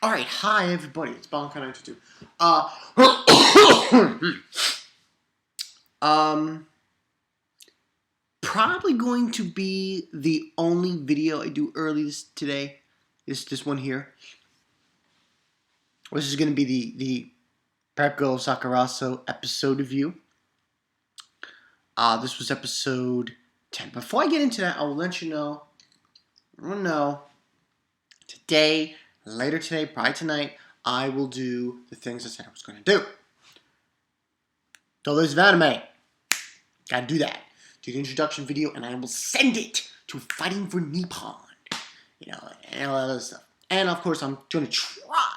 Alright, hi everybody, it's Bonka92. Um, Probably going to be the only video I do early today. Is this one here. This is going to be the Prep Girl Sakurasou episode review. This was episode 10. Before I get into that, I will let you know, today, later today, probably tonight, I will do the things I said I was going to do. So there's anime. Gotta do that. Do the introduction video, and I will send it to Fighting for Nippon. And all that other stuff. And of course, I'm gonna try my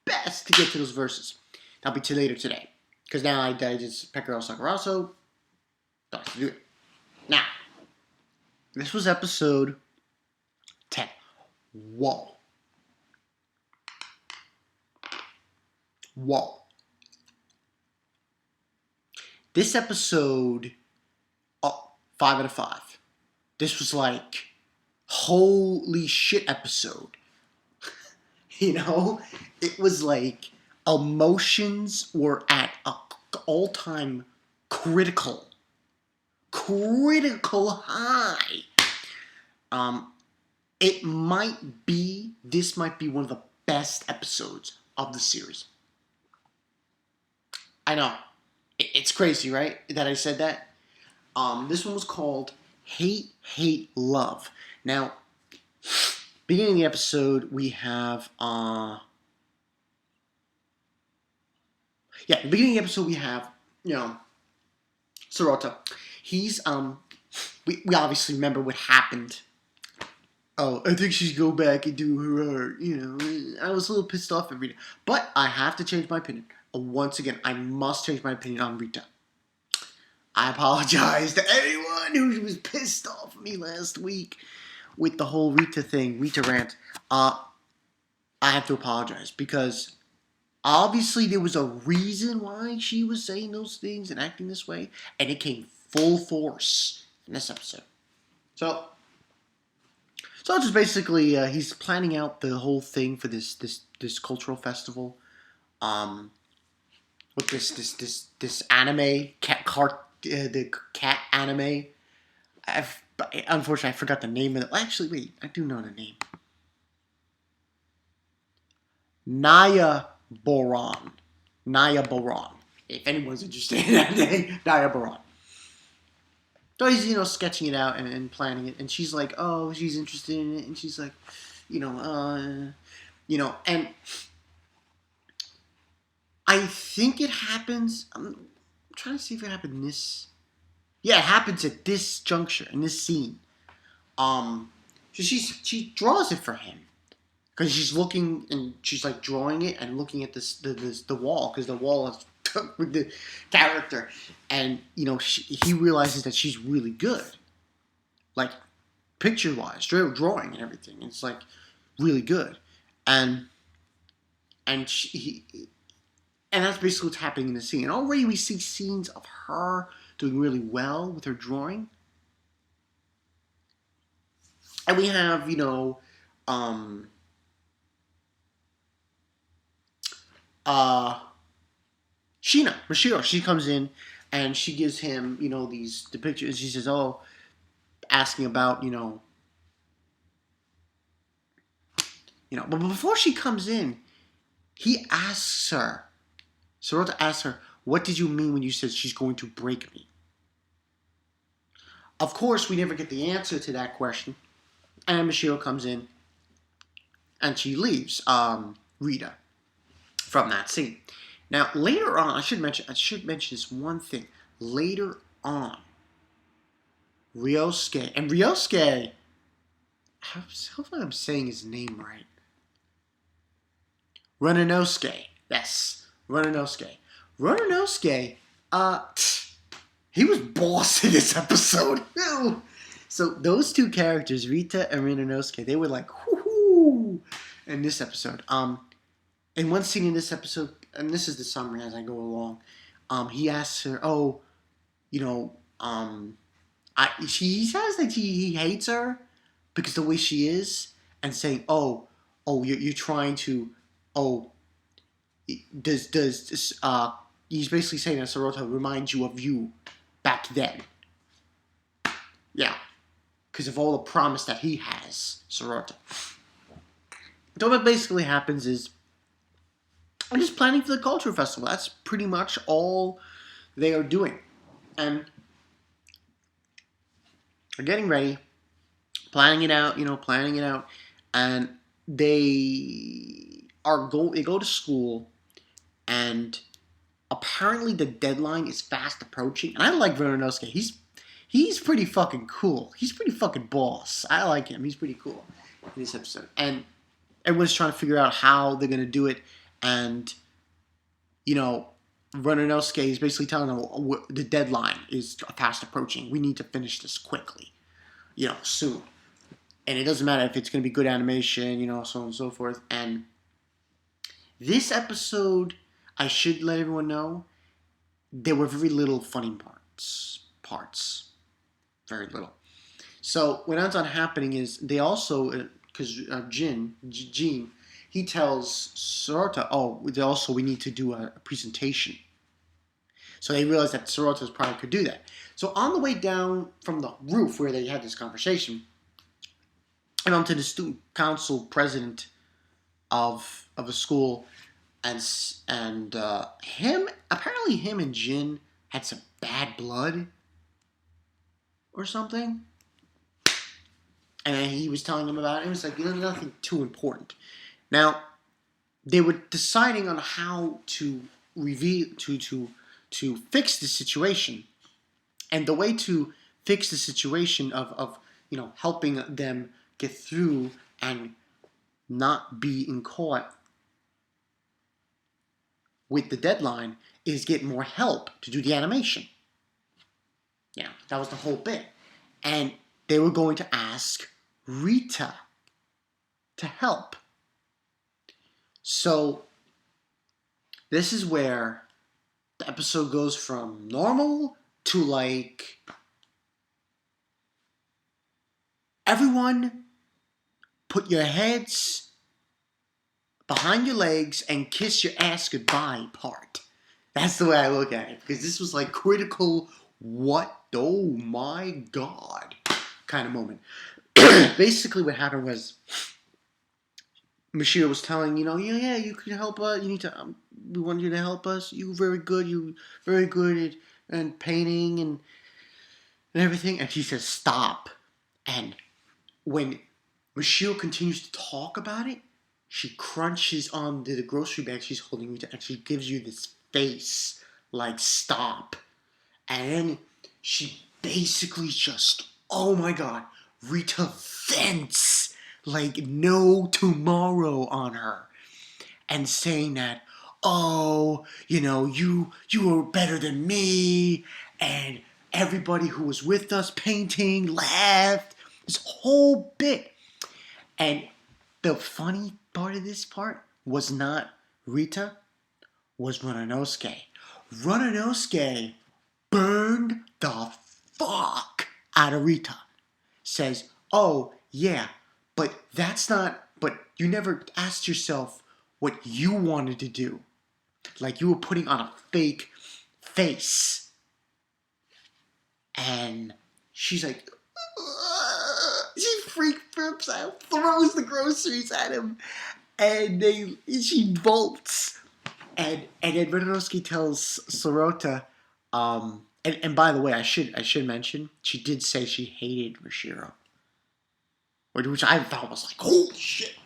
best to get to those verses. That'll be later today, because now I just Pekka Sakurasou. Don't have to do it. Now, this was episode 10. Whoa. This episode, 5 out of 5. This was like, holy shit episode. It was like emotions were at an all-time critical high. This might be one of the best episodes of the series. I know. It's crazy, right? That I said that. This one was called Hate, Hate, Love. Now, beginning of the episode, we have, beginning of the episode, we have, Sorota. He's, we obviously remember what happened. Oh, I think she's go back and do her art, I was a little pissed off at Rita. But I have to change my opinion. Once again, I must change my opinion on Rita. I apologize to anyone who was pissed off at me last week with the whole Rita thing, Rita rant. I have to apologize because obviously there was a reason why she was saying those things and acting this way, and it came full force in this episode. So just basically, he's planning out the whole thing for this cultural festival. With this anime the cat anime. Unfortunately, I forgot the name of it. Actually, wait, I do know the name. Naya Boron. If anyone's interested in that name, Naya Boron. So he's, sketching it out and planning it, and she's like, oh, she's interested in it, and she's like, and I think it happens. I'm trying to see if it happened in this. Yeah, it happens at this juncture in this scene. So she draws it for him because she's looking and she's like drawing it and looking at the wall because the wall is with the character, and he realizes that she's really good, like picture wise, drawing and everything. It's like really good, and that's basically what's happening in the scene. And already we see scenes of her doing really well with her drawing. And we have, Mashiro. She comes in and she gives him, the pictures. She says, oh, asking about, but before she comes in, he asks her, Sorota asks her, what did you mean when you said she's going to break me? Of course, we never get the answer to that question. And Mashiro comes in and she leaves Rita from that scene. Now, later on, I should mention this one thing. Later on, Ryunosuke, hopefully I'm saying his name right. Ryunosuke, yes, Ryunosuke, he was boss in this episode. So those two characters, Rita and Ryunosuke, they were like, whoo, in this episode. In one scene in this episode, and this is the summary as I go along, he asks her, oh, he says that he hates her because the way she is, and saying, oh, you're trying to oh, he's basically saying that Sarota reminds you of you back then. Yeah, because of all the promise that he has, Sarota. So what basically happens is I'm just planning for the culture festival. That's pretty much all they are doing, and they're getting ready, planning it out. Planning it out, and they go to school, and apparently the deadline is fast approaching. And I like Ryunosuke. He's pretty fucking cool. He's pretty fucking boss. I like him. He's pretty cool in this episode. And everyone's trying to figure out how they're gonna do it. And Ryunosuke is basically telling them the deadline is fast approaching. We need to finish this quickly, soon. And it doesn't matter if it's gonna be good animation, so on and so forth. And this episode, I should let everyone know, there were very little funny parts. Very little. So what ends up happening is they also, because Gene, he tells Sorota, we need to do a presentation. So they realize that Sorota's probably could do that. So on the way down from the roof where they had this conversation, and onto the student council president of a school, and him and Jin had some bad blood or something, and he was telling them about it. It was like nothing too important. Now they were deciding on how to to fix the situation, and the way to fix the situation of helping them get through and not being caught with the deadline is get more help to do the animation. Yeah, that was the whole bit. And they were going to ask Rita to help. So this is where the episode goes from normal to like everyone put your heads behind your legs and kiss your ass goodbye part. That's the way I look at it, because this was like critical, what, oh my god, kind of moment. Basically what happened was Mashiro was telling, yeah, you can help us, we want you to help us, you're very good at painting and everything, and she says stop. And when Mashiro continues to talk about it, she crunches on the grocery bag she's holding, and she gives you this face like stop. And then she basically just, oh my god, Rita vents like no tomorrow on her, and saying that, oh, you were better than me, and everybody who was with us painting laughed. This whole bit. And the funny part of this part was not Rita, was Ryunosuke. Ryunosuke burned the fuck out of Rita. Says, oh, yeah, but you never asked yourself what you wanted to do. Like you were putting on a fake face. And she's like, she flips out, throws the groceries at him, and she bolts. And then Ryunosuke tells Sorota, and by the way, I should mention, she did say she hated Mashiro, which I thought was like, holy shit.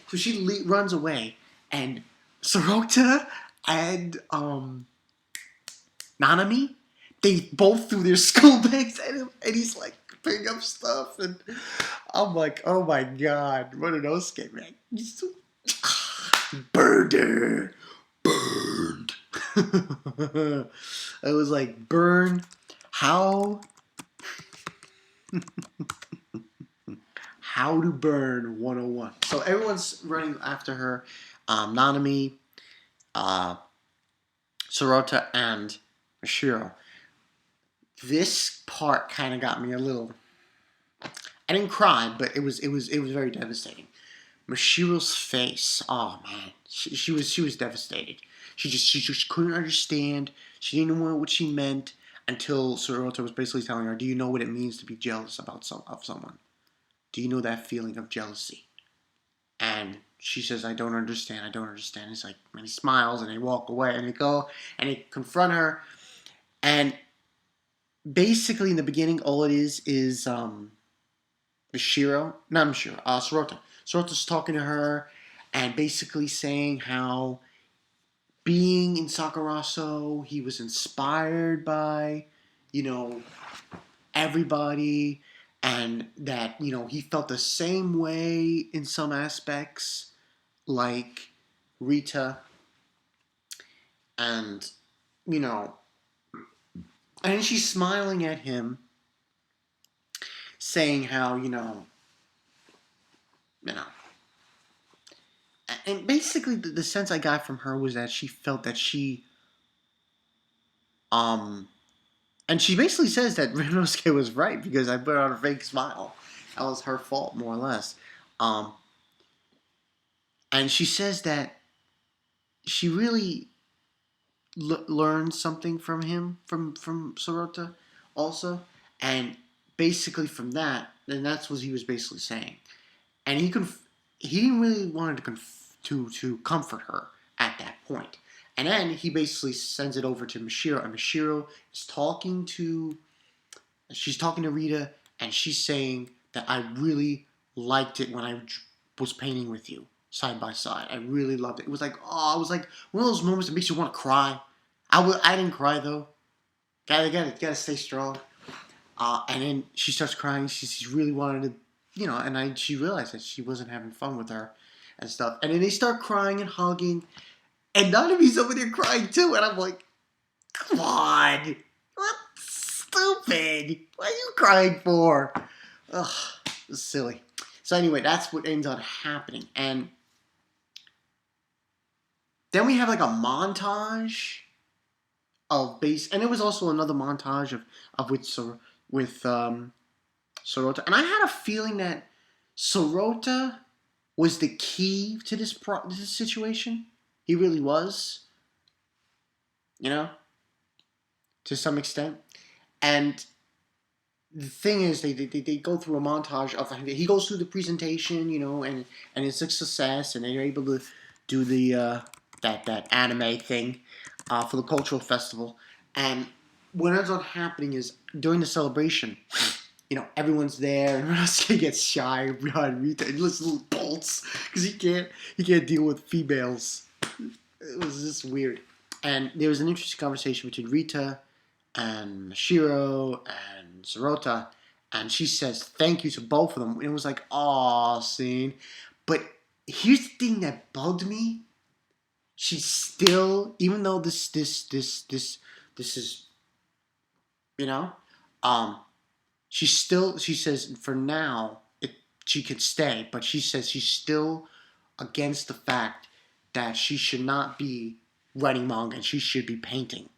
So she runs away, and Sorota and Nanami, they both threw their school bags at him, and he's like picking up stuff, and I'm like, oh my god, Ryunosuke, man, he's so burned her. Burned. I was like, burn. How to burn 101. So everyone's running after her. Nanami, Sorota, and Mashiro. This part kind of got me a little. I didn't cry, but it was very devastating, Mashiro's face. Oh man, she was devastated. She just couldn't understand. She didn't know what she meant until Sorota was basically telling her, "Do you know what it means to be jealous of someone? Do you know that feeling of jealousy?" And she says, "I don't understand. I don't understand." It's like, and he smiles and they walk away and they go and they confront her. And basically, in the beginning, all it is Mashiro, not Mashiro, Sorota. Sorota's talking to her and basically saying how being in Sakurasou, he was inspired by, you know, everybody, and that, he felt the same way in some aspects, like Rita, and, you know, and she's smiling at him, saying how, you know, and basically the sense I got from her was that she felt that um, and she basically says that Ryunosuke was right because I put on a fake smile. That was her fault, more or less. Um, and she says that she really learned something from him, from Sorota, also, and basically from that, then that's what he was basically saying, and he didn't really want to comfort her at that point. And then he basically sends it over to Mashiro, and Mashiro is she's talking to Rita, and she's saying that I really liked it when I was painting with you side by side. I really loved it. It was like, oh, it was like one of those moments that makes you want to cry. I didn't cry though. Gotta stay strong. And then she starts crying. She really wanted to, she realized that she wasn't having fun with her and stuff. And then they start crying and hugging, and Nanabe's over there crying too. And I'm like, come on, what stupid? What are you crying for? Ugh, it's silly. So anyway, that's what ends up happening, and then we have like a montage of base, and it was also another montage of with Sorota, and I had a feeling that Sorota was the key to this situation. He really was, to some extent. And the thing is, they go through a montage of, he goes through the presentation, and it's a success, and they're able to do the that anime thing for the cultural festival. And what ends up happening is during the celebration, everyone's there, and Ryunosuke gets shy behind Rita and just little bolts because he can't deal with females. It was just weird. And there was an interesting conversation between Rita and Mashiro and Sorota, and she says thank you to both of them. And it was like, aw, scene. But here's the thing that bugged me. She's still, even though this is, she says for now she could stay, but she says she's still against the fact that she should not be writing manga and she should be painting.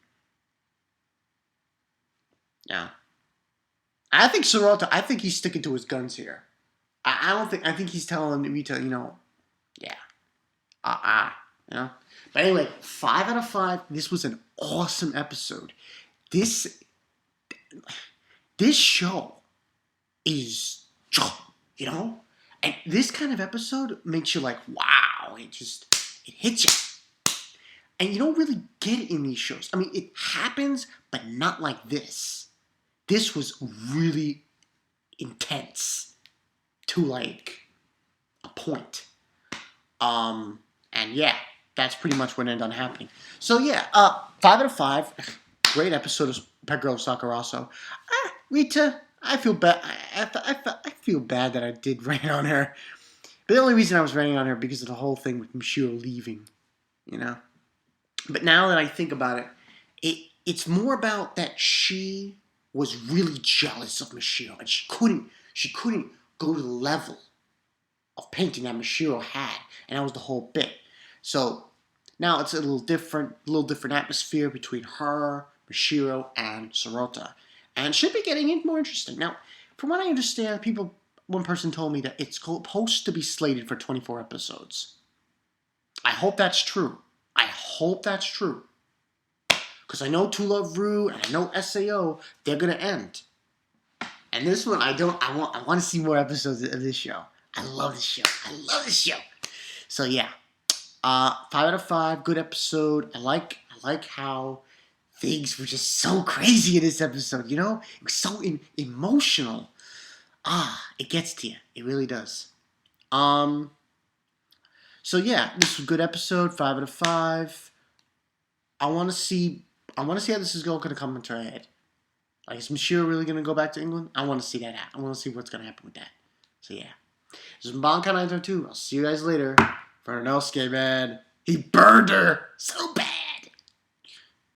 Yeah. I think he's sticking to his guns here. I think he's telling Rita, yeah. But anyway, 5 out of 5. This was an awesome episode. This show is, and this kind of episode makes you like, wow, it hits you. And you don't really get it in these shows. I mean, it happens, but not like this. This was really intense to like a point. And yeah, that's pretty much what ended up happening. So yeah, 5 out of 5. Great episode of Pet Girl Sakurasou. Rita, I feel bad. I feel bad that I did rain on her. But the only reason I was raining on her because of the whole thing with Mashiro leaving, But now that I think about it, it's more about that she was really jealous of Mashiro, and she couldn't go to the level of painting that Mashiro had, and that was the whole bit. So now it's a little different atmosphere between her, Mashiro, and Sorota, and should be getting more interesting. Now, from what I understand, people one person told me that it's supposed to be slated for 24 episodes. I hope that's true. I hope that's true. Because I know To Love Ru and I know SAO, they're gonna end. And this one, I want to see more episodes of this show. I love this show. I love this show. So yeah, 5 out of 5, good episode. I like how things were just so crazy in this episode. You know, it was so emotional. It gets to you. It really does. So yeah, this was a good episode. 5 out of 5. I want to see how this is going to come into our head. Like, is Mashiro really going to go back to England? I want to see that happen. I want to see what's going to happen with that. So, yeah. This is Bankai 902. I'll see you guys later. For Ryunosuke, man. He burned her so bad.